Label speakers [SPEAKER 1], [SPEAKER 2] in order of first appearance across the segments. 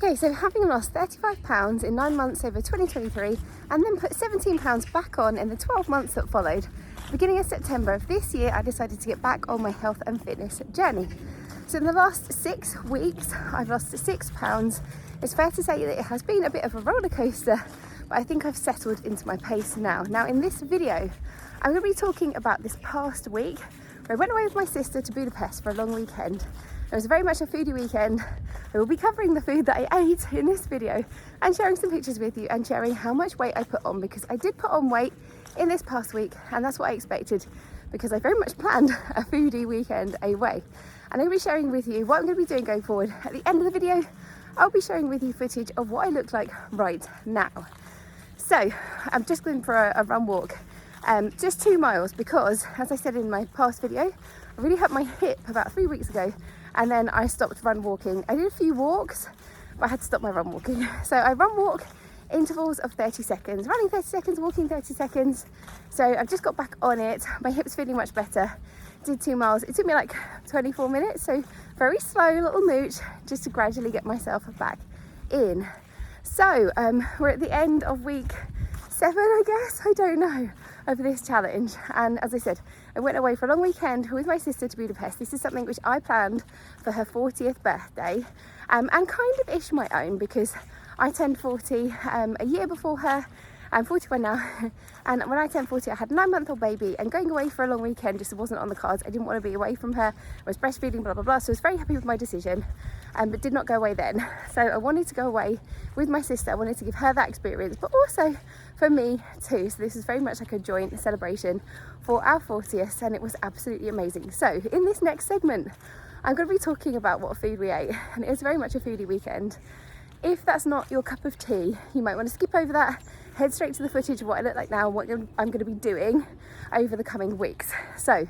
[SPEAKER 1] Okay, so having lost 35 pounds in 9 months over 2023 and then put 17 pounds back on in the 12 months that followed, beginning of September of this year, I decided to get back on my health and fitness journey. So in the last 6 weeks, I've lost 6 pounds. It's fair to say that it has been a bit of a roller coaster, but I think I've settled into my pace now. Now in this video, I'm going to be talking about this past week where I went away with my sister to Budapest for a long weekend. It was very much a foodie weekend. I will be covering the food that I ate in this video and sharing some pictures with you and sharing how much weight I put on, because I did put on weight in this past week and that's what I expected, because I very much planned a foodie weekend away. And I'll be sharing with you what I'm going to be doing going forward. At the end of the video, I'll be sharing with you footage of what I look like right now. So I'm just going for a run walk, just 2 miles, because as I said in my past video, I really hurt my hip about 3 weeks ago and then I stopped run walking. I did a few walks, but I had to stop my run walking. So I run walk intervals of 30 seconds, running 30 seconds, walking 30 seconds. So I've just got back on it. My hip's feeling much better. Did 2 miles. It took me like 24 minutes, so very slow little mooch just to gradually get myself back in. So we're at the end of week 7, I guess, I don't know, of this challenge. And as I said, I went away for a long weekend with my sister to Budapest. This is something which I planned for her 40th birthday, and kind of ish my own, because I turned 40 a year before her. I'm 41 now, and when I turned 40 I had a 9-month-old baby, and going away for a long weekend just wasn't on the cards. I didn't want to be away from her. I was breastfeeding, blah blah blah, so I was very happy with my decision, but did not go away then. So I wanted to go away with my sister. I wanted to give her that experience, but also for me too. So this is very much like a joint celebration for our 40th, and it was absolutely amazing. So in this next segment I'm going to be talking about what food we ate, and it is very much a foodie weekend. If that's not your cup of tea, you might want to skip over that, head straight to the footage of what I look like now and what I'm going to be doing over the coming weeks. So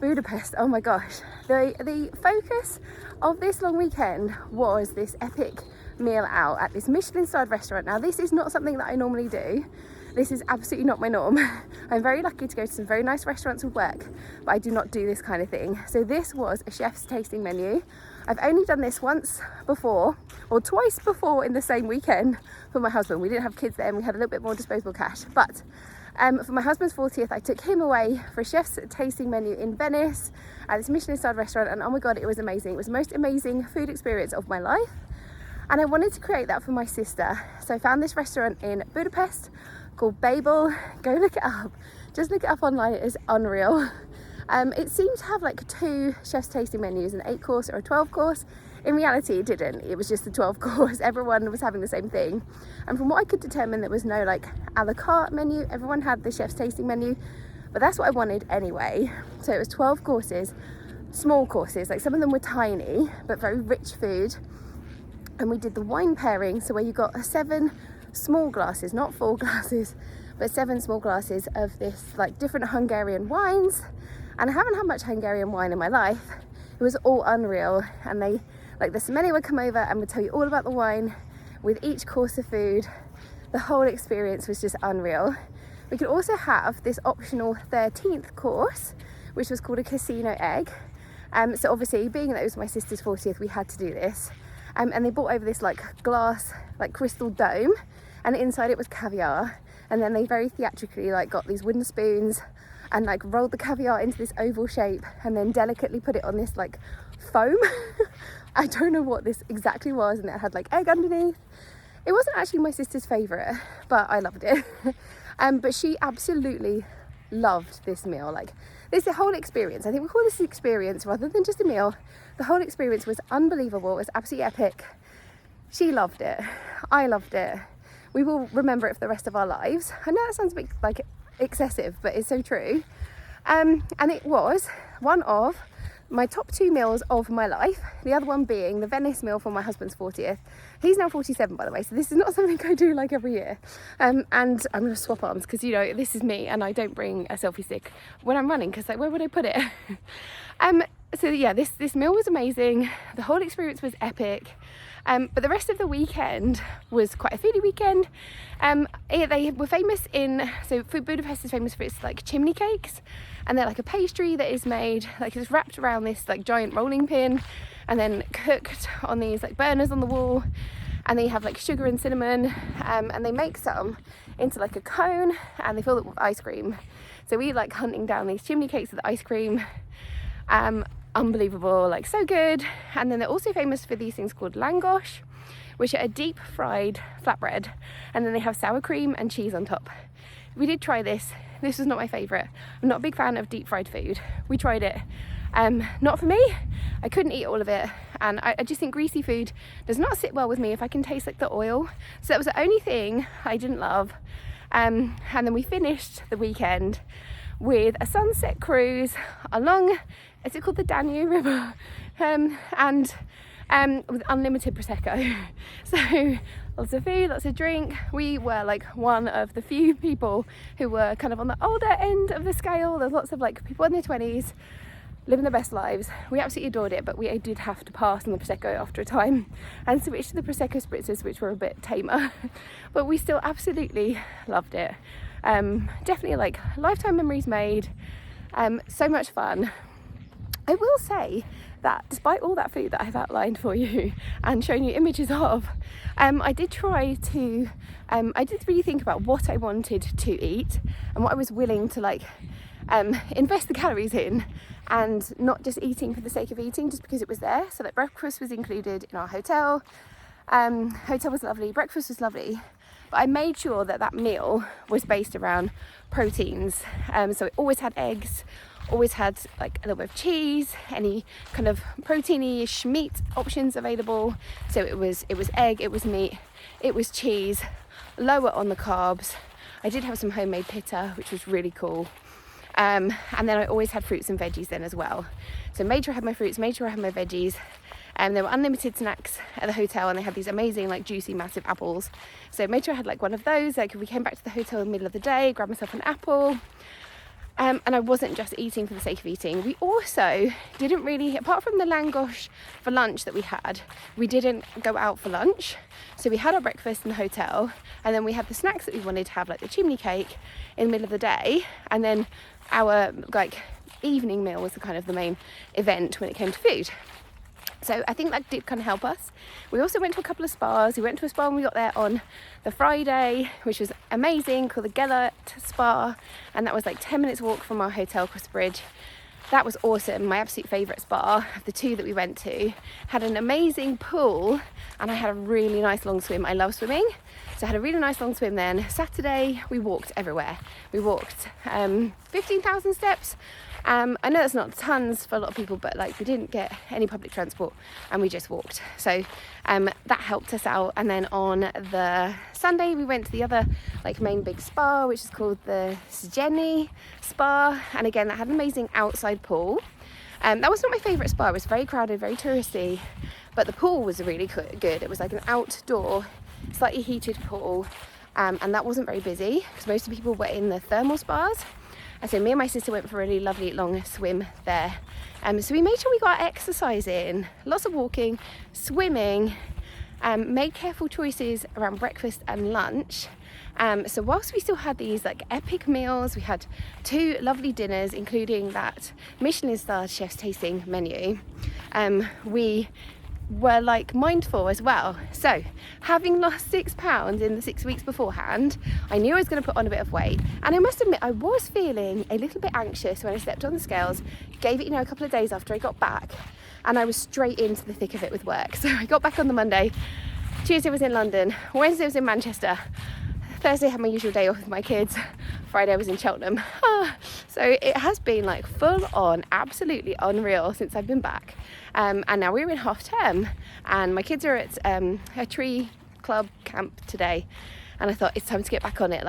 [SPEAKER 1] Budapest, oh my gosh, the focus of this long weekend was this epic meal out at this Michelin-starred restaurant. Now this is not something that I normally do. This is absolutely not my norm. I'm very lucky to go to some very nice restaurants with work, but I do not do this kind of thing. So this was a chef's tasting menu. I've only done this once before, or twice before in the same weekend for my husband. We didn't have kids then, we had a little bit more disposable cash. But for my husband's 40th, I took him away for a chef's tasting menu in Venice at this Michelin-starred restaurant, and oh my God, it was amazing. It was the most amazing food experience of my life. And I wanted to create that for my sister. So I found this restaurant in Budapest called Babel. Go look it up. Just look it up online, it is unreal. It seemed to have like 2 chef's tasting menus, an 8-course or a 12-course. In reality, it didn't. It was just the 12-course. Everyone was having the same thing. And from what I could determine, there was no like a la carte menu. Everyone had the chef's tasting menu, but that's what I wanted anyway. So it was 12 courses, small courses, like some of them were tiny, but very rich food. And we did the wine pairing, so where you got 7 small glasses, not 4 glasses, but 7 small glasses of this like different Hungarian wines. And I haven't had much Hungarian wine in my life. It was all unreal. And they, like the sommelier would come over and would tell you all about the wine with each course of food. The whole experience was just unreal. We could also have this optional 13th course, which was called a casino egg. So obviously, being that it was my sister's 40th, we had to do this. And they brought over this like glass, like crystal dome, and inside it was caviar. And then they very theatrically like got these wooden spoons and like rolled the caviar into this oval shape and then delicately put it on this like foam. I don't know what this exactly was, and it had like egg underneath. It wasn't actually my sister's favourite, but I loved it. But she absolutely loved this meal. Like this whole experience, I think we call this an experience rather than just a meal. The whole experience was unbelievable. It was absolutely epic. She loved it. I loved it. We will remember it for the rest of our lives. I know that sounds a bit like excessive, but it's so true. And it was one of my top 2 meals of my life. The other one being the Venice meal for my husband's 40th. He's now 47, by the way, so this is not something I do like every year. And I'm going to swap arms because, you know, this is me and I don't bring a selfie stick when I'm running because, like, where would I put it? So yeah, this meal was amazing. The whole experience was epic. But the rest of the weekend was quite a foodie weekend. They were famous so Budapest is famous for its like chimney cakes, and they're like a pastry that is made, like it's wrapped around this like giant rolling pin and then cooked on these like burners on the wall. and they have like sugar and cinnamon, and they make some into like a cone and they fill it with ice cream. So we like hunting down these chimney cakes with ice cream. Unbelievable, like so good. And then they're also famous for these things called langosh, which are a deep fried flatbread, and then they have sour cream and cheese on top. We did try this. This was not my favourite. I'm not a big fan of deep fried food. We tried it. Not for me. I couldn't eat all of it, and I just think greasy food does not sit well with me if I can taste like the oil. So that was the only thing I didn't love. And then we finished the weekend with a sunset cruise along, is it called the Danube River? And with unlimited Prosecco. So lots of food, lots of drink. We were like one of the few people who were kind of on the older end of the scale. There's lots of like people in their 20s living their best lives. We absolutely adored it, but we did have to pass on the Prosecco after a time and switch to the Prosecco spritzers, which were a bit tamer. But we still absolutely loved it. Definitely like lifetime memories made. So much fun. I will say that despite all that food that I've outlined for you and shown you images of, I did try to, I did really think about what I wanted to eat and what I was willing to like invest the calories in, and not just eating for the sake of eating just because it was there. So that breakfast was included in our hotel. Hotel was lovely, breakfast was lovely, but I made sure that that meal was based around proteins. So it always had eggs, always had like a little bit of cheese, any kind of proteiny-ish meat options available. So it was egg, it was meat, it was cheese, lower on the carbs. I did have some homemade pita, which was really cool. And then I always had fruits and veggies then as well. So made sure I had my fruits, made sure I had my veggies. And there were unlimited snacks at the hotel, and they had these amazing like juicy massive apples. So made sure I had like one of those. Like we came back to the hotel in the middle of the day, grabbed myself an apple. And I wasn't just eating for the sake of eating. We also didn't really, apart from the langosh for lunch that we had, we didn't go out for lunch. So we had our breakfast in the hotel, and then we had the snacks that we wanted to have, like the chimney cake in the middle of the day. And then our like evening meal was the kind of the main event when it came to food. So I think that did kind of help us. We also went to a couple of spas. We went to a spa when we got there on the Friday, which was amazing, called the Gellert Spa, and that was like 10 minutes walk from our hotel across the bridge. That was awesome. My absolute favourite spa of the two that we went to. Had an amazing pool, and I had a really nice long swim. I love swimming, so I had a really nice long swim then. Saturday we walked everywhere. We walked 15,000 steps. I know that's not tons for a lot of people, but like we didn't get any public transport and we just walked. So that helped us out. And then on the Sunday we went to the other like main big spa, which is called the Sjenny Spa. And again, that had an amazing outside pool. That was not my favourite spa. It was very crowded, very touristy, but the pool was really good. It was like an outdoor, slightly heated pool. And that wasn't very busy because most of the people were in the thermal spas. And so me and my sister went for a really lovely long swim there. So we made sure we got exercise in, lots of walking, swimming, made careful choices around breakfast and lunch. So whilst we still had these like epic meals, we had 2 lovely dinners, including that Michelin-starred chef's tasting menu. We were like mindful as well. So having lost £6 in the 6 weeks beforehand, I knew I was going to put on a bit of weight, and I must admit I was feeling a little bit anxious when I stepped on the scales. Gave it a couple of days after I got back, and I was straight into the thick of it with work. So I got back on the Monday, Tuesday was in London, Wednesday was in Manchester, Thursday I had my usual day off with my kids, Friday I was in Cheltenham. So it has been like full on, absolutely unreal since I've been back. And now we're in half term, and my kids are at a tree club camp today, and I thought it's time to get back on it,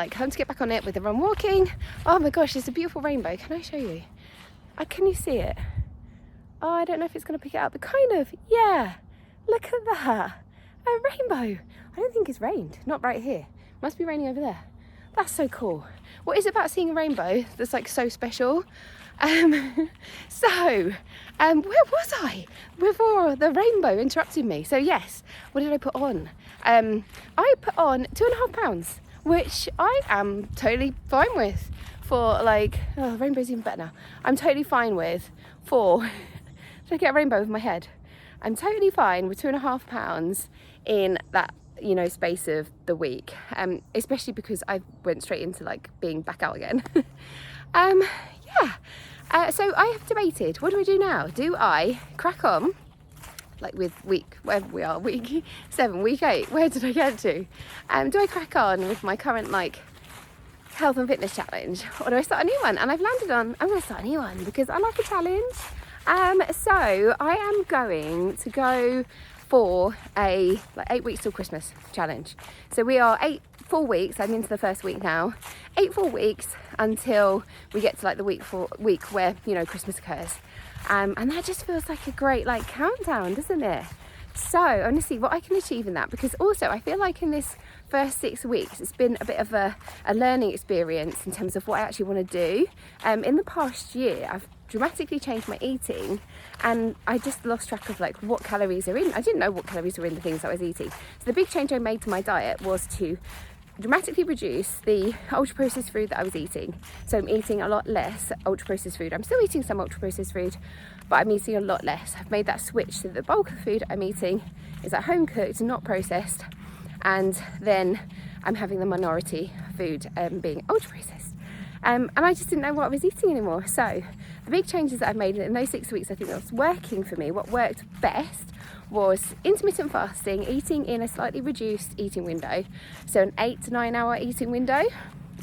[SPEAKER 1] with everyone walking. Oh my gosh, there's a beautiful rainbow. Can I show you? Can you see it? Oh, I don't know if it's going to pick it up, but kind of, yeah. Look at that, a rainbow. I don't think it's rained, not right here. Must be raining over there. That's so cool. What is it about seeing a rainbow that's like so special? Where was I before the rainbow interrupted me? So yes, what did I put on? I put on 2.5 pounds, which I am totally fine with for like, oh, the rainbow's even better now. I'm totally fine with for, should I get a rainbow with my head? I'm totally fine with 2.5 pounds in that you know, space of the week, especially because I went straight into like being back out again. So I have debated, what do I do now? Do I crack on like with wherever we are, week 7, week 8, where did I get to? Do I crack on with my current like health and fitness challenge, or do I start a new one? And I've landed on, I'm going to start a new one because I like a challenge. So I am going to go for a like 8 weeks till Christmas challenge. So we are 8 full weeks, I'm into the first week now, 8 full weeks until we get to like the week where, you know, Christmas occurs. And that just feels like a great like countdown, doesn't it? So I want to see what I can achieve in that, because also I feel like in this first 6 weeks it's been a bit of a learning experience in terms of what I actually want to do. In the past year I've dramatically changed my eating, and I just lost track of like what calories are in. I didn't know what calories were in the things I was eating. So the big change I made to my diet was to dramatically reduce the ultra processed food that I was eating. So I'm eating a lot less ultra processed food. I'm still eating some ultra processed food, but I'm eating a lot less. I've made that switch so the bulk of the food I'm eating is at home cooked and not processed, and then I'm having the minority food being ultra processed. And I just didn't know what I was eating anymore. So the big changes that I've made in those 6 weeks, I think that's working for me. What worked best was intermittent fasting, eating in a slightly reduced eating window, so an 8 to 9 hour eating window,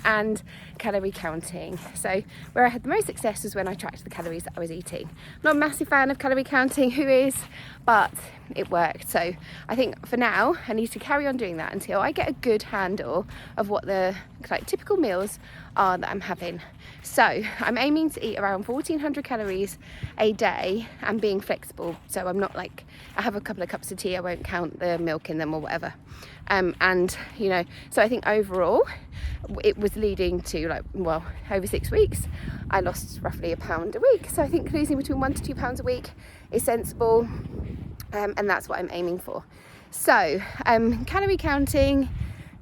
[SPEAKER 1] and calorie counting. So where I had the most success was when I tracked the calories that I was eating. I'm not a massive fan of calorie counting, who is? But it worked. So I think for now I need to carry on doing that until I get a good handle of what the like typical meals are that I'm having. So I'm aiming to eat around 1400 calories a day and being flexible. So I'm not like, I have a couple of cups of tea, I won't count the milk in them or whatever. And you know, so I think overall it was leading to like, well, over 6 weeks I lost roughly £1 a week. So I think losing between 1 to 2 pounds a week is sensible, and that's what I'm aiming for. So calorie counting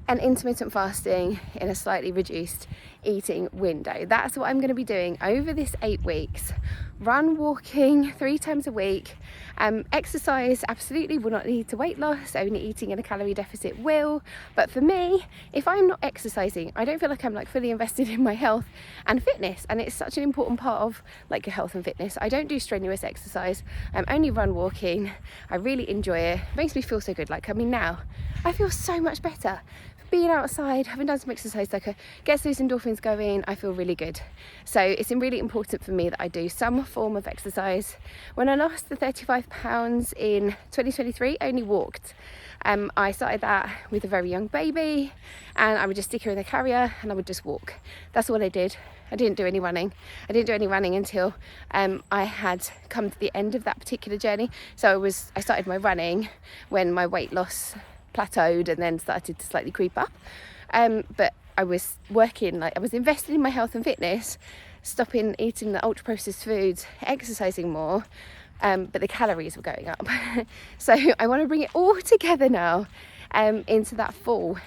[SPEAKER 1] and intermittent fasting in a slightly reduced eating window. That's what I'm going to be doing over this 8 weeks. Run, walking 3 times a week. Exercise absolutely will not lead to weight loss. Only eating in a calorie deficit will. But for me, if I'm not exercising, I don't feel like I'm like fully invested in my health and fitness. And it's such an important part of like your health and fitness. I don't do strenuous exercise. I'm only run, walking. I really enjoy it. It makes me feel so good. Like, I mean, now I feel so much better. Being outside, having done some exercise, like gets those endorphins going, I feel really good. So it's really important for me that I do some form of exercise. When I lost the 35 pounds in 2023, I only walked. I started that with a very young baby, and I would just stick her in the carrier and I would just walk. That's all I did. I didn't do any running. I didn't do any running until I had come to the end of that particular journey. So I started my running when my weight loss plateaued and then started to slightly creep up, but I was working, like I was invested in my health and fitness, stopping eating the ultra processed foods, exercising more, but the calories were going up. So I want to bring it all together now into that full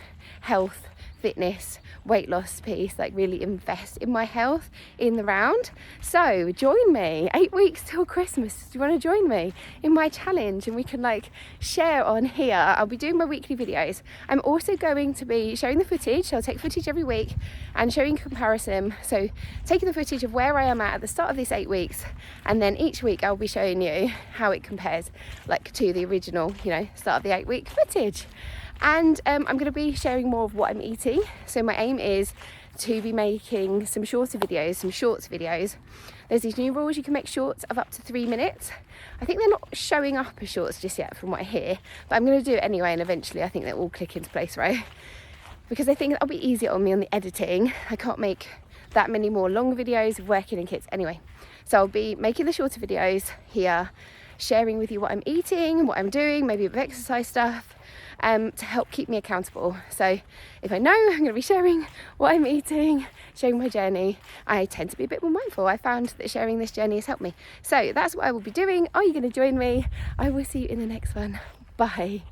[SPEAKER 1] health, fitness, weight loss piece, like really invest in my health in the round. So join me, 8 weeks till Christmas. Do you want to join me in my challenge? And we can like share on here. I'll be doing my weekly videos. I'm also going to be showing the footage. I'll take footage every week and showing comparison. So taking the footage of where I am at the start of this 8 weeks, and then each week I'll be showing you how it compares like to the original, you know, start of the 8 week footage. And I'm going to be sharing more of what I'm eating. So my aim is to be making some shorts videos. There's these new rules, you can make shorts of up to 3 minutes. I think they're not showing up as shorts just yet from what I hear, but I'm going to do it anyway, and eventually I think they'll all click into place, right? Because I think that'll be easier on me on the editing. I can't make that many more long videos of working in kits anyway. So I'll be making the shorter videos here, sharing with you what I'm eating, what I'm doing, maybe a bit of exercise stuff, to help keep me accountable. So if I know I'm going to be sharing what I'm eating, sharing my journey, I tend to be a bit more mindful. I found that sharing this journey has helped me. So that's what I will be doing. Are you going to join me? I will see you in the next one. Bye.